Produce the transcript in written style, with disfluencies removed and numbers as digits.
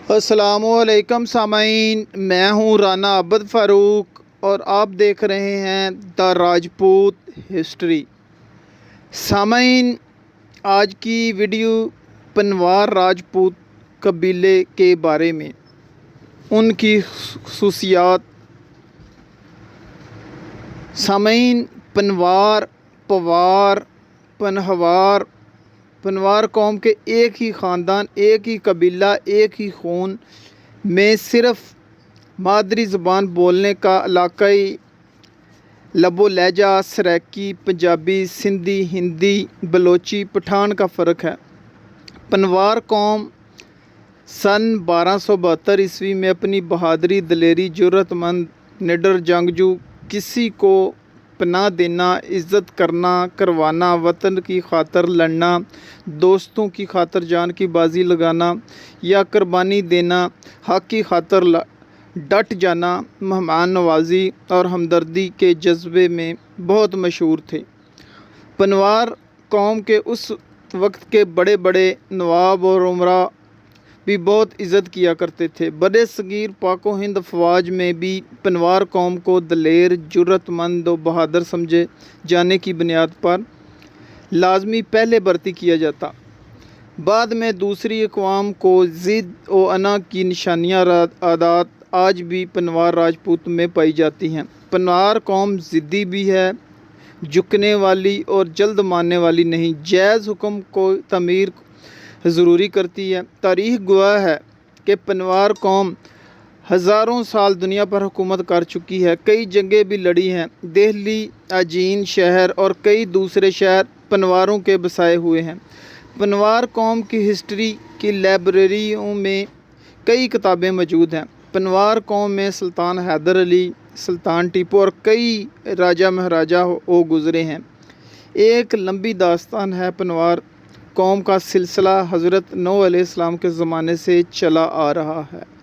السلام علیکم سامعین، میں ہوں رانا عبد فاروق اور آپ دیکھ رہے ہیں دا راجپوت ہسٹری۔ سامعین، آج کی ویڈیو پنوار راجپوت قبیلے کے بارے میں، ان کی خصوصیات۔ سامعین، پنوار، پوار، پنوار قوم کے ایک ہی خاندان، ایک ہی قبیلہ، ایک ہی خون میں صرف مادری زبان بولنے کا علاقائی لب و لہجہ سرائکی، پنجابی، سندھی، ہندی، بلوچی، پٹھان کا فرق ہے۔ پنوار قوم سن 1272 عیسوی میں اپنی بہادری، دلیری، جرأت مند، نڈر جنگجو، کسی کو پناہ دینا، عزت کرنا کروانا، وطن کی خاطر لڑنا، دوستوں کی خاطر جان کی بازی لگانا یا قربانی دینا، حق کی خاطر ڈٹ جانا، مہمان نوازی اور ہمدردی کے جذبے میں بہت مشہور تھے۔ پنوار قوم کے اس وقت کے بڑے بڑے نواب اور امراء بھی بہت عزت کیا کرتے تھے۔ برِ صغیر پاک و ہند افواج میں بھی پنوار قوم کو دلیر، جرأت مند و بہادر سمجھے جانے کی بنیاد پر لازمی پہلے بھرتی کیا جاتا۔ بعد میں دوسری اقوام کو ضد و انا کی نشانیاں عادات آج بھی پنوار راجپوت میں پائی جاتی ہیں۔ پنوار قوم ضدی بھی ہے، جھکنے والی اور جلد ماننے والی نہیں، جائز حکم کو تعمیر ضروری کرتی ہے۔ تاریخ گواہ ہے کہ پنوار قوم ہزاروں سال دنیا پر حکومت کر چکی ہے، کئی جنگیں بھی لڑی ہیں۔ دہلی، اجین شہر اور کئی دوسرے شہر پنواروں کے بسائے ہوئے ہیں۔ پنوار قوم کی ہسٹری کی لائبریریوں میں کئی کتابیں موجود ہیں۔ پنوار قوم میں سلطان حیدر علی، سلطان ٹیپو اور کئی راجہ مہاراجہ ہو گزرے ہیں۔ ایک لمبی داستان ہے۔ پنوار قوم کا سلسلہ حضرت نوح علیہ السلام کے زمانے سے چلا آ رہا ہے۔